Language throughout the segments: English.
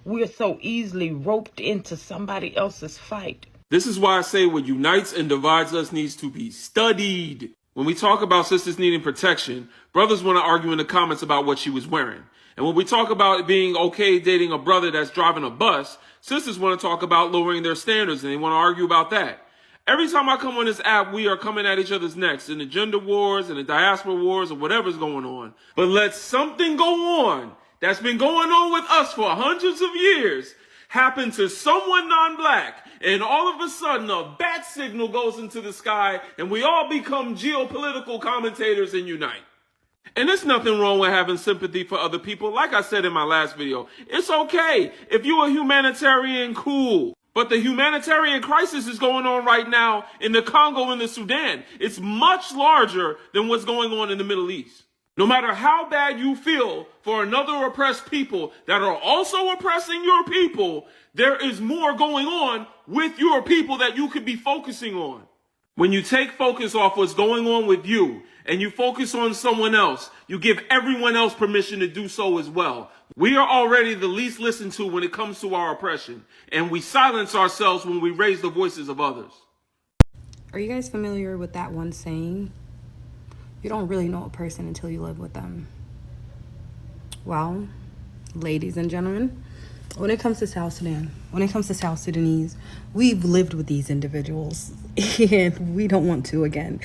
We're so easily roped into somebody else's fight. This is why I say what unites and divides us needs to be studied. When we talk about sisters needing protection, brothers want to argue in the comments about what she was wearing. And when we talk about it being okay dating a brother that's driving a bus, sisters want to talk about lowering their standards and they want to argue about that. Every time I come on this app, we are coming at each other's necks in the gender wars and the diaspora wars or whatever's going on. But let something go on that's been going on with us for hundreds of years happen to someone non-black, and all of a sudden a bat signal goes into the sky and we all become geopolitical commentators and unite. And there's nothing wrong with having sympathy for other people. Like I said in my last video, it's okay. If you're a humanitarian, cool. But the humanitarian crisis is going on right now in the Congo and the Sudan. It's much larger than what's going on in the Middle East. No matter how bad you feel for another oppressed people that are also oppressing your people, there is more going on with your people that you could be focusing on. When you take focus off what's going on with you and you focus on someone else, you give everyone else permission to do so as well. We are already the least listened to when it comes to our oppression, and we silence ourselves when we raise the voices of others. Are you guys familiar with that one saying? You don't really know a person until you live with them. Well, ladies and gentlemen, when it comes to South Sudan, when it comes to South Sudanese, we've lived with these individuals and we don't want to again.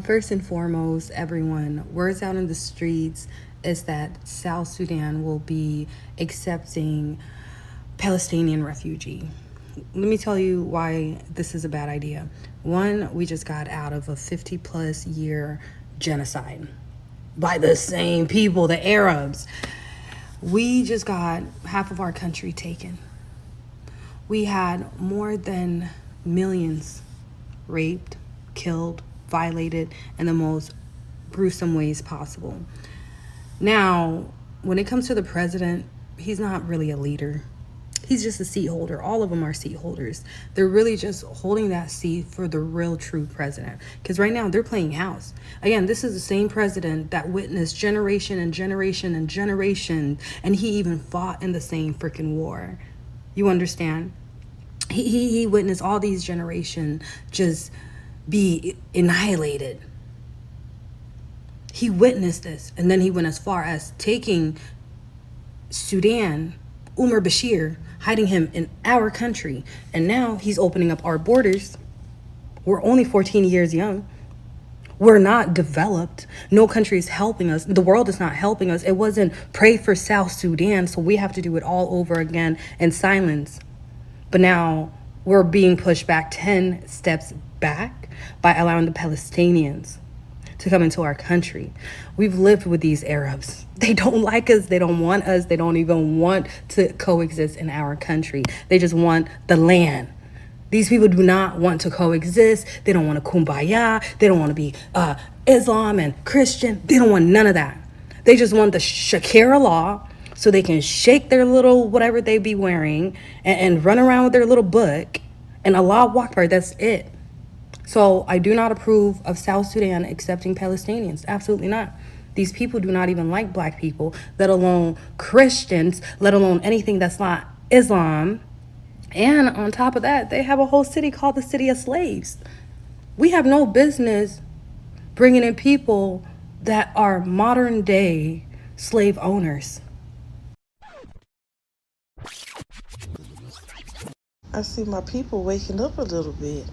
First and foremost, everyone, words out in the streets is that South Sudan will be accepting Palestinian refugee. Let me tell you why this is a bad idea. One, we just got out of a 50+ year genocide by the same people, the Arabs. We just got half of our country taken. We had more than millions raped, killed, violated in the most gruesome ways possible. Now, when it comes to the president, he's not really a leader. He's just a seat holder. All of them are seat holders. They're really just holding that seat for the real true president. Because right now they're playing house. Again, this is the same president that witnessed generation and generation and generation. And he even fought in the same freaking war. You understand? He witnessed all these generations just be annihilated. He witnessed this. And then he went as far as taking Sudan, Umar Bashir, hiding him in our country. And now he's opening up our borders. We're only 14 years young. We're not developed. No country is helping us. The world is not helping us. It wasn't pray for South Sudan, so we have to do it all over again in silence. But now we're being pushed back 10 steps back by allowing the Palestinians to come into our country. We've lived with these Arabs. They don't like us. They don't want us. They don't even want to coexist in our country. They just want the land. These people do not want to coexist. They don't want to kumbaya. They don't want to be Islam and Christian. They don't want none of that. They just want the Shakira law so they can shake their little whatever they be wearing and run around with their little book and Allah Akbar. That's it. So I do not approve of South Sudan accepting Palestinians. Absolutely not. These people do not even like black people, let alone Christians, let alone anything that's not Islam. And on top of that, they have a whole city called the City of Slaves. We have no business bringing in people that are modern day slave owners. I see my people waking up a little bit.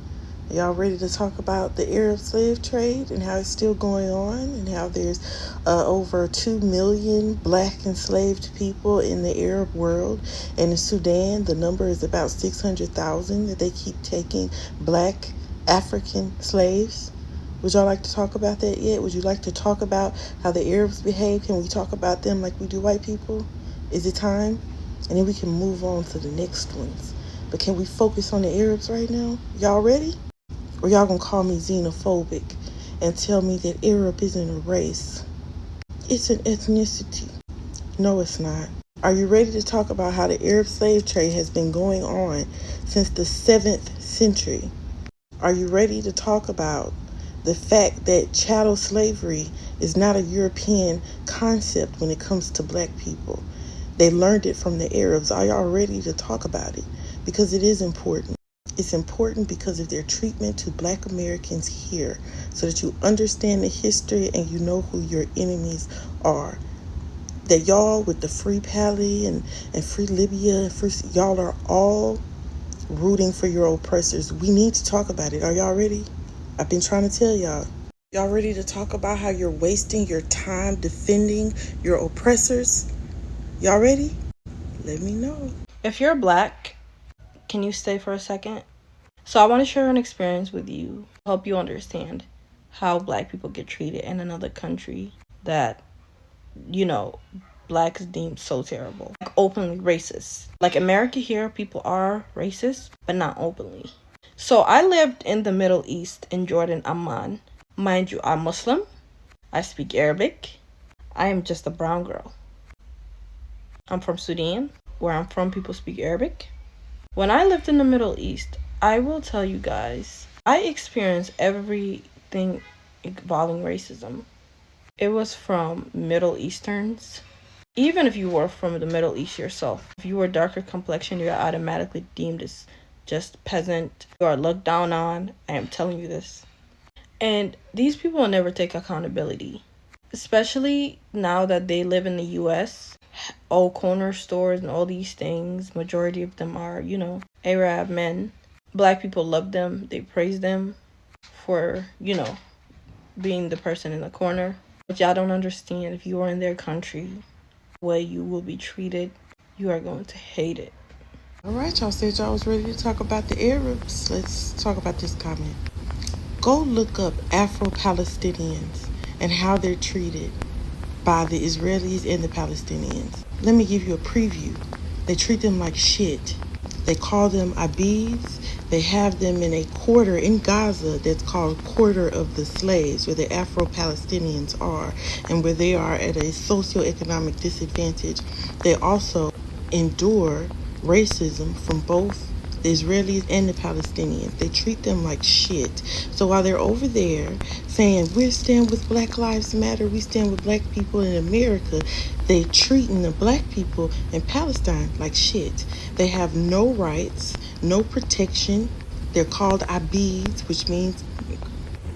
Y'all ready to talk about the Arab slave trade and how it's still going on and how there's over 2 million black enslaved people in the Arab world? And in Sudan, the number is about 600,000 that they keep taking black African slaves. Would y'all like to talk about that yet? Would you like to talk about how the Arabs behave? Can we talk about them like we do white people? Is it time? And then we can move on to the next ones. But can we focus on the Arabs right now? Y'all ready? Or y'all gonna call me xenophobic and tell me that Arab isn't a race? It's an ethnicity. No, it's not. Are you ready to talk about how the Arab slave trade has been going on since the 7th century? Are you ready to talk about the fact that chattel slavery is not a European concept when it comes to black people? They learned it from the Arabs. Are y'all ready to talk about it? Because it is important. It's important because of their treatment to Black Americans here, so that you understand the history and you know who your enemies are. That y'all with the Free Pally and Free Libya, and free, y'all are all rooting for your oppressors. We need to talk about it. Are y'all ready? I've been trying to tell y'all. Y'all ready to talk about how you're wasting your time defending your oppressors? Y'all ready? Let me know. If you're Black, can you stay for a second? So I want to share an experience with you, help you understand how Black people get treated in another country that, Blacks deemed so terrible. Like openly racist. Like America here, people are racist, but not openly. So I lived in the Middle East, in Jordan, Amman. Mind you, I'm Muslim. I speak Arabic. I am just a brown girl. I'm from Sudan. Where I'm from, people speak Arabic. When I lived in the Middle East, I will tell you guys, I experienced everything involving racism. It was from Middle Easterns. Even if you were from the Middle East yourself, if you were darker complexion, you're automatically deemed as just peasant. You are looked down on. I am telling you this. And these people will never take accountability. Especially now that they live in the U.S. All corner stores and all these things, majority of them are, Arab men. Black people love them. They praise them for, being the person in the corner. But y'all don't understand, if you are in their country, the way you will be treated, you are going to hate it. All right, y'all said y'all was ready to talk about the Arabs. Let's talk about this comment. Go look up Afro-Palestinians and how they're treated by the Israelis and the Palestinians. Let me give you a preview. They treat them like shit. They call them abids. They have them in a quarter in Gaza that's called Quarter of the Slaves, where the Afro-Palestinians are, and where they are at a socioeconomic disadvantage. They also endure racism from both the Israelis and the Palestinians. They treat them like shit. So while they're over there saying, we stand with Black Lives Matter, we stand with Black people in America, they treating the Black people in Palestine like shit. They have no rights, no protection. They're called abids, which means...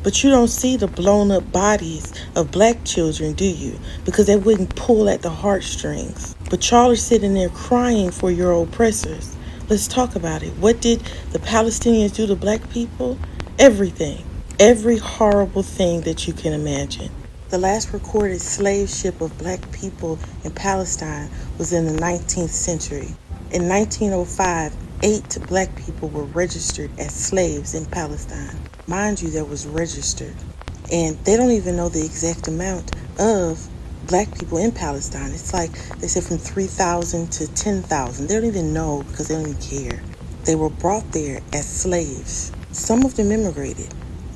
But you don't see the blown up bodies of Black children, do you? Because they wouldn't pull at the heartstrings. But y'all are sitting there crying for your oppressors. Let's talk about it. What did the Palestinians do to Black people? Everything. Every horrible thing that you can imagine. The last recorded slave ship of Black people in Palestine was in the 19th century. In 1905, 8 Black people were registered as slaves in Palestine. Mind you, that was registered. And they don't even know the exact amount of Black people in Palestine. It's like they said from 3,000 to 10,000. They don't even know because they don't even care. They were brought there as slaves. Some of them immigrated,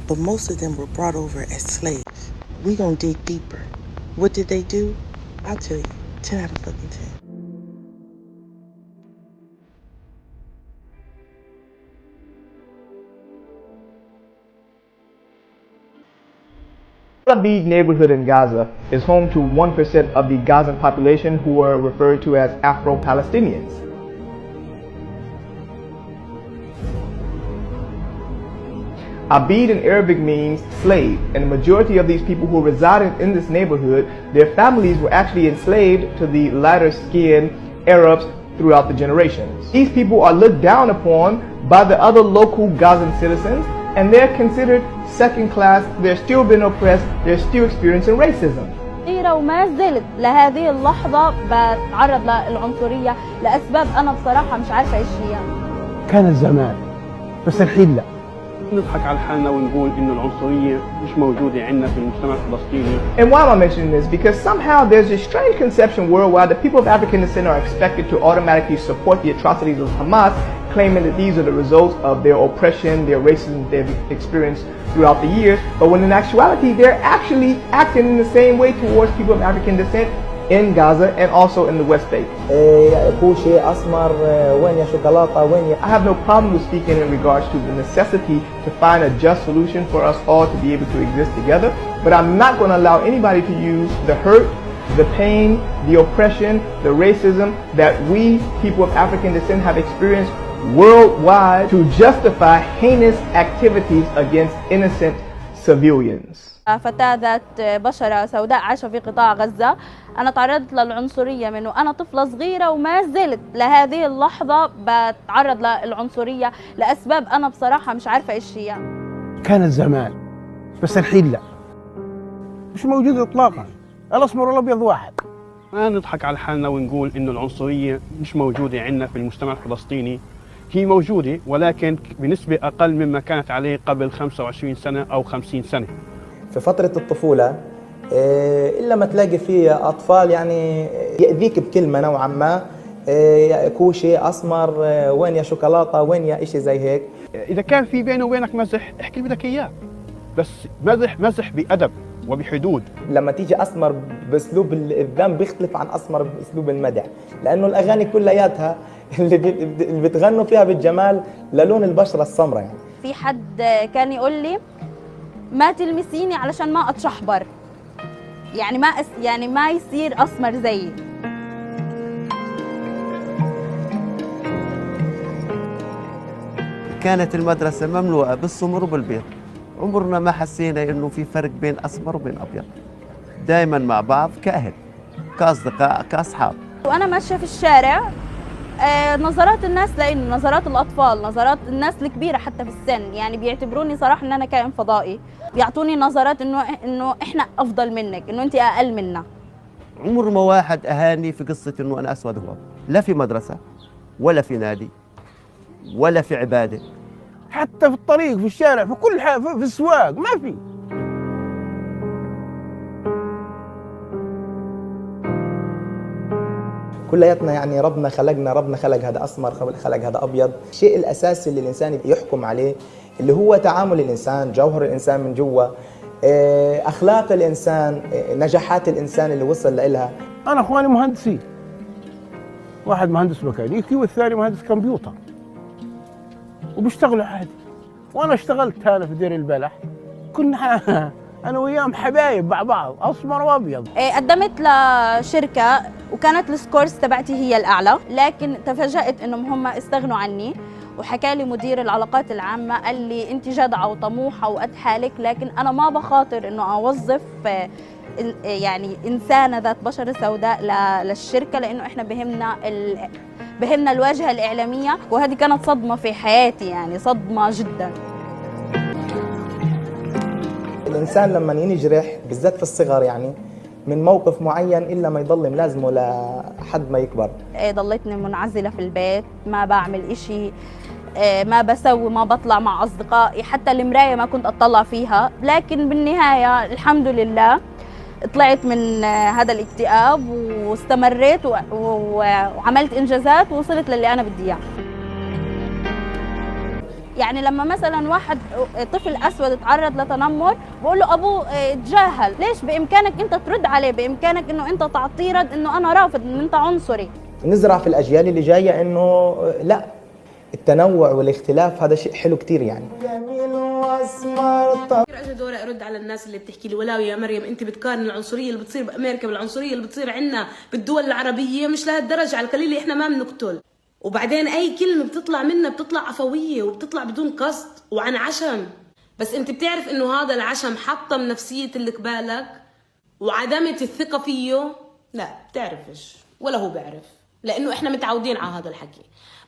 but most of them were brought over as slaves. We gonna dig deeper. What did they do? I'll tell you. 10 out of fucking 10. Al-Abid neighborhood in Gaza is home to 1% of the Gazan population who are referred to as Afro-Palestinians. Abid in Arabic means slave, and the majority of these people who resided in this neighborhood, their families were actually enslaved to the lighter skinned Arabs throughout the generations. These people are looked down upon by the other local Gazan citizens, and they're considered second class. They're still being oppressed. They're still experiencing racism. وما زلت لهذه اللحظة بتعرض للعنصرية لأسباب أنا بصراحة مش عارفة إيش هي. كان زمان بس الحين لا. نضحك على حالنا ونقول إنه العنصرية مش موجودة عندنا في المجتمع الفلسطيني. And why am I mentioning this? Because somehow there's this strange conception worldwide that people of African descent are expected to automatically support the atrocities of Hamas, claiming that these are the results of their oppression, their racism they've experienced throughout the years. But when in actuality, they're actually acting in the same way towards people of African descent in Gaza and also in the West Bank. I have no problem with speaking in regards to the necessity to find a just solution for us all to be able to exist together, but I'm not going to allow anybody to use the hurt, the pain, the oppression, the racism that we, people of African descent, have experienced worldwide to justify heinous activities against innocent civilians. فتاة ذات بشرة سوداء عايشة في قطاع غزة. أنا تعرضت للعنصرية من وأنا طفلة صغيرة وما زلت لهذه اللحظة بتعرض للعنصرية لأسباب أنا بصراحة مش عارفة إيش هي. كانت زمان بس الحين لا، مش موجود إطلاقا. الأسمر والأبيض واحد. ما نضحك على حالنا ونقول إنه العنصرية مش موجودة عندنا في المجتمع الفلسطيني. هي موجودة ولكن بنسبة أقل مما كانت عليه قبل 25 سنة أو 50 سنة. في فترة الطفولة إلا ما تلاقي فيه أطفال يعني يأذيك بكلمة نوعا ما، كوشي أسمر، وين يا شوكولاتة، وين يا إشي زي هيك. إذا كان في بينه وبينك مزح احكي اللي بدك إياه، بس مزح بأدب وبحدود. لما تيجي أسمر بأسلوب الذم بيختلف عن أسمر بأسلوب المدح، لأنه الأغاني كلياتها اللي بتغنوا فيها بالجمال للون البشرة السمراء. يعني في حد كان يقول لي ما تلمسيني علشان ما أتشحبر، يعني ما يصير أسمر زيي. كانت المدرسة مملوءة بالسمر وبالبيض، عمرنا ما حسينا إنه في فرق بين أسمر وبين أبيض، دائما مع بعض كأهل كأصدقاء كأصحاب. وأنا ماشية في الشارع نظرات الناس لإني، نظرات الأطفال، نظرات الناس الكبيرة حتى في السن، يعني بيعتبروني صراحة إن أنا كائن فضائي، بيعطوني نظرات إنه إحنا أفضل منك، إنه أنت أقل منا. عمر ما واحد أهاني في قصة إنه أنا أسود هو، لا في مدرسة ولا في نادي ولا في عبادة، حتى في الطريق، في الشارع، في كل حاجة، في السواق ما في. كلياتنا يعني ربنا خلق هذا أسمر، خلق هذا أبيض. الشيء الأساسي اللي الإنسان يحكم عليه اللي هو تعامل الإنسان، جوهر الإنسان من جوا، أخلاق الإنسان، نجاحات الإنسان اللي وصل لها. أنا أخواني مهندسين، واحد مهندس ميكانيكي والثاني مهندس كمبيوتر، وبيشتغلوا عادي. وأنا اشتغلت هنا في دير البلح، كنا أنا وياهم حبايب مع بعض، أسمر وأبيض. قدمت لشركة وكانت السكورز تبعتي هي الأعلى، لكن تفاجأت إنهم هم استغنوا عني. وحكى لي مدير العلاقات العامة قال لي أنت جدعة وطموحة وقد حالك، لكن أنا ما بخاطر إنه أوظف يعني إنسانة ذات بشرة سوداء للشركة، لأنه إحنا بهمنا الواجهة الإعلامية. وهذه كانت صدمة في حياتي، يعني صدمة جدا. الإنسان لما ينجرح بالذات في الصغر يعني من موقف معين إلا ما يضل ملازمه لحد ما يكبر. ضليتني منعزلة في البيت، ما بعمل إشي، ما بسوي، ما بطلع مع أصدقائي، حتى المراية ما كنت أطلع فيها. لكن بالنهاية الحمد لله طلعت من هذا الاكتئاب واستمريت وعملت إنجازات ووصلت للي أنا بدي إياه. يعني لما مثلا واحد طفل اسود تعرض لتنمر بقول له ابوه تجاهل، ليش؟ بامكانك انت ترد عليه، بامكانك انه انت تعطيه رد انه انا رافض، ان انت عنصري. نزرع في الاجيال اللي جايه انه لا، التنوع والاختلاف هذا شيء حلو كثير. يعني جميل واسمر. اجى دوري ارد على الناس اللي بتحكي لي ولا يا مريم انت بتقارن العنصريه اللي بتصير بامريكا بالعنصريه اللي بتصير عندنا بالدول العربيه، مش لهالدرجه، على القليل احنا ما بنقتل. وبعدين اي كلمه بتطلع منا بتطلع عفويه وبتطلع بدون قصد وعن عشم. بس انت بتعرف انه هذا العشم حطم نفسيه اللي قبالك وعدمت الثقه فيه؟ لا بتعرفش ولا هو بيعرف، لانه احنا متعودين على هذا الحكي.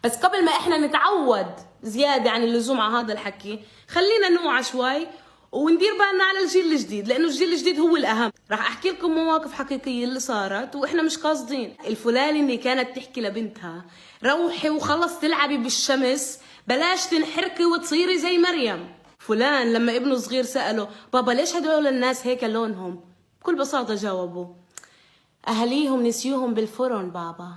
بس قبل ما احنا نتعود زياده عن اللزوم على هذا الحكي، خلينا نوعى شوي وندير بالنا على الجيل الجديد، لانه الجيل الجديد هو الاهم. راح احكي لكم مواقف حقيقيه اللي صارت واحنا مش قاصدين. الفلانه اللي كانت تحكي لبنتها روحي وخلص تلعبي بالشمس، بلاش تنحركي وتصيري زي مريم. فلان لما ابنه صغير سأله بابا ليش هدول الناس هيك لونهم، بكل بساطة جاوبوا أهليهم نسيوهم بالفرن بابا.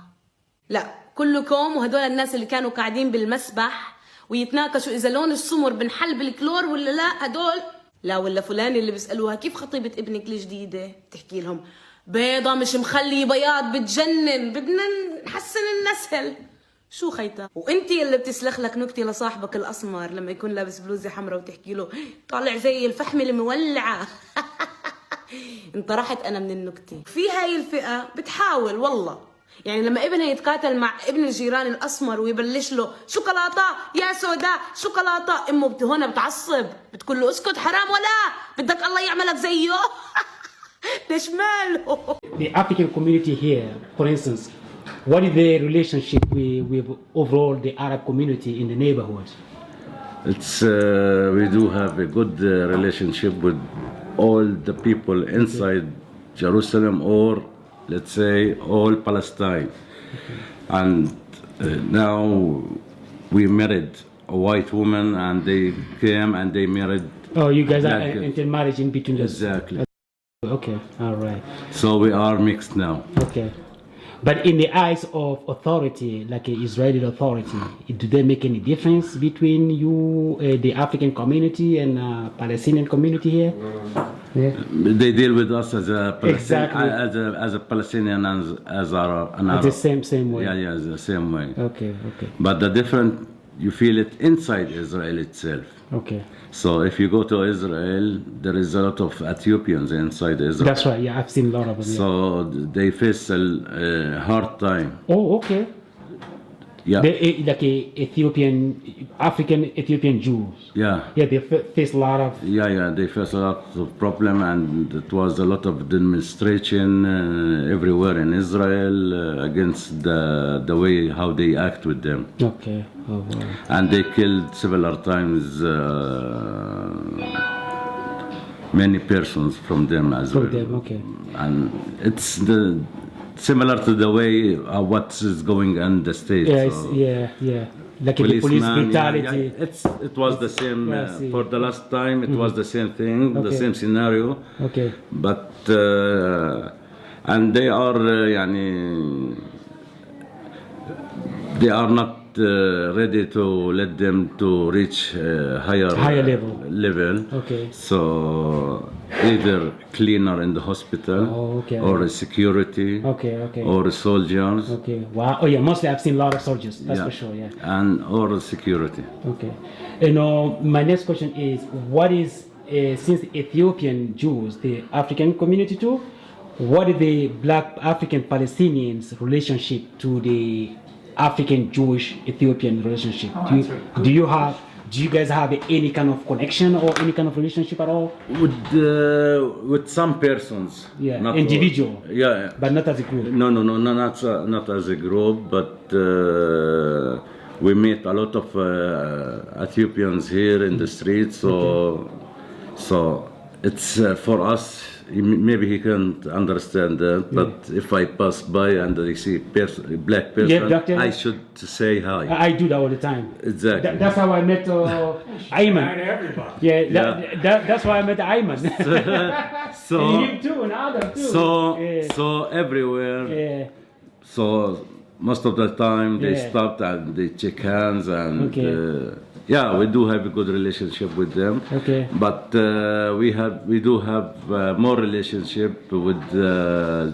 لا كلكم وهدول الناس اللي كانوا قاعدين بالمسبح ويتناقشوا إذا لون السمر بنحل بالكلور ولا لا، هدول لا. ولا فلان اللي بيسألوها كيف خطيبة ابنك الجديدة، تحكي لهم بيضة مش مخلي بياض بتجنن، بدنا نحسن النسل. شو خيتا؟ وانتي اللي بتسلخ لك نكتة لصاحبك الاسمر لما يكون لابس بلوزة حمراء وتحكي له طالع زي الفحم المولعة. انطرحت أنا من النكتة. في هاي الفئة بتحاول والله، يعني لما ابنها يتقاتل مع ابن الجيران الأسمر ويبلش له شوكولاتة يا سوداء شوكولاتة، أمه هنا بتعصب بتقول له اسكت حرام ولا بدك الله يعملك زيه. ليش ماله؟ The African community here, for instance, what is the relationship with overall the Arab community in the neighborhood? It's we do have a good relationship with all the people inside Jerusalem, or let's say all Palestine. And now we married a white woman, and they came and they married. Oh, you guys are intermarriage in between us. Exactly. Okay, all right. So we are mixed now. Okay. But in the eyes of authority, like Israeli authority, do they make any difference between you, the African community, and Palestinian community here? Yeah. They deal with us as a Exactly. as a Palestinian and as an Arab. The same way. Yeah, the same way. Okay. But the different, you feel it inside Israel itself. Okay. So if you go to Israel, there is a lot of Ethiopians inside Israel. That's right. Yeah, I've seen a lot of them. So they face a hard time. Oh, okay. Yeah. Like African Ethiopian Jews. Yeah. Yeah, they face a lot of. Yeah, they face a lot of problem, and it was a lot of demonstration everywhere in Israel against the way how they act with them. Okay. Oh, wow. And they killed several times many persons from them as well. From them, okay. And it's similar to the way what is going on in the States. Yes, so yeah. Like the police brutality. It was the same for the last time. It was the same thing, the same scenario. Okay. But and they are they are not ready to let them to reach higher level. Okay. So either cleaner in the hospital, or a security, or soldiers. Okay. Wow. Oh yeah. Mostly I've seen a lot of soldiers. That's for sure. Yeah. And or security. Okay. My next question is, what is since the Ethiopian Jews, the African community too, what is the Black African Palestinians relationship to the African Jewish Ethiopian relationship? Do you guys have any kind of connection or any kind of relationship at all? With some persons. Yeah. Not individual. All. Yeah. But not as a group. No, not as a group, but we meet a lot of Ethiopians here in the streets. So it's for us. Maybe he can't understand that, but if I pass by and I see black person, I should say hi. I do that all the time. Exactly. That's how I met Ayman. Yeah, that's why I met Ayman. So and him too, and Adam too. So everywhere. Yeah. So most of the time they stopped and they check hands and. We do have a good relationship with them. Okay. But we do have more relationship with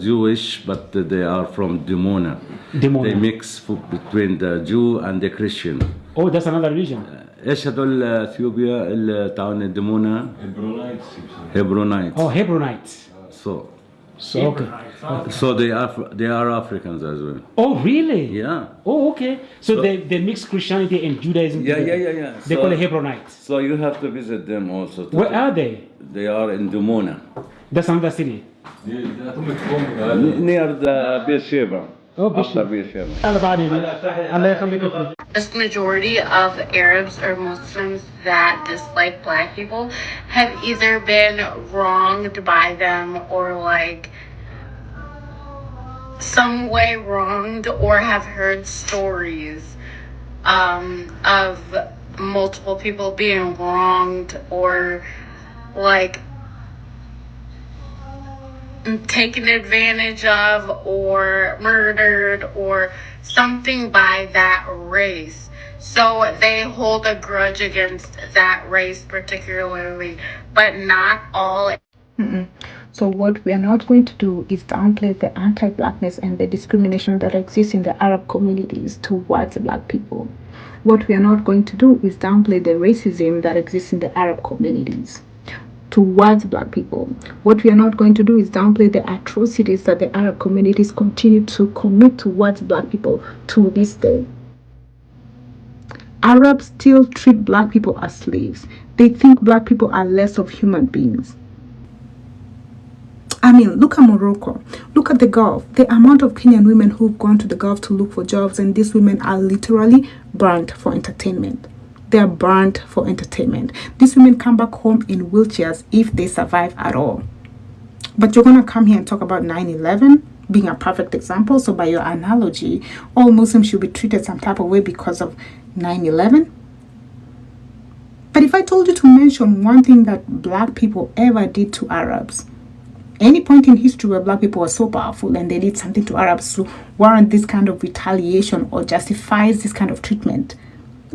Jewish, but they are from Dimona. They mix between the Jew and the Christian. Oh, that's another religion. ايش هذول اثيوبيا اللي تعاون ديمونا؟ Hebronites. Oh, Hebronites. Okay. So they are Africans as well. Oh, really? Yeah. Oh, okay. So they mix Christianity and Judaism together. Yeah. They call it Hebronites. So you have to visit them also. Where are they? They are in Dimona. That's another city. Near the Beersheba. Oh, Beersheba. The majority of Arabs or Muslims that dislike black people have either been wronged by them or like some way wronged, or have heard stories of multiple people being wronged or like taken advantage of or murdered or something by that race. So they hold a grudge against that race particularly, but not all. So what we are not going to do is downplay the anti-blackness and the discrimination that exists in the Arab communities towards the black people. What we are not going to do is downplay the racism that exists in the Arab communities towards black people. What we are not going to do is downplay the atrocities that the Arab communities continue to commit towards black people to this day. Arabs still treat black people as slaves. They think black people are less of human beings. I mean, look at Morocco. Look at the Gulf. The amount of Kenyan women who've gone to the Gulf to look for jobs, and these women are literally burnt for entertainment. They're burnt for entertainment. These women come back home in wheelchairs if they survive at all. But you're going to come here and talk about 9/11 being a perfect example. So by your analogy, all Muslims should be treated some type of way because of 9/11. But if I told you to mention one thing that black people ever did to Arabs, any point in history where black people were so powerful and they did something to Arabs to warrant this kind of retaliation or justifies this kind of treatment,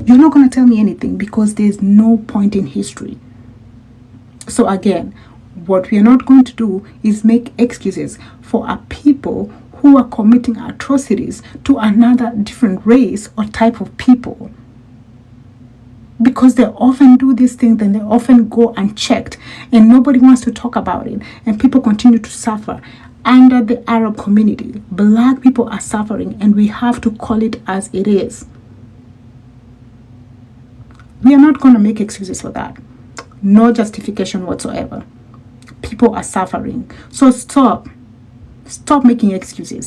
you're not going to tell me anything, because there's no point in history. So again, what we are not going to do is make excuses for a people who are committing atrocities to another different race or type of people. Because they often do these things and they often go unchecked and nobody wants to talk about it, and people continue to suffer under the Arab community. Black people are suffering and we have to call it as it is. We are not going to make excuses for that. No justification whatsoever. People are suffering. So stop making excuses.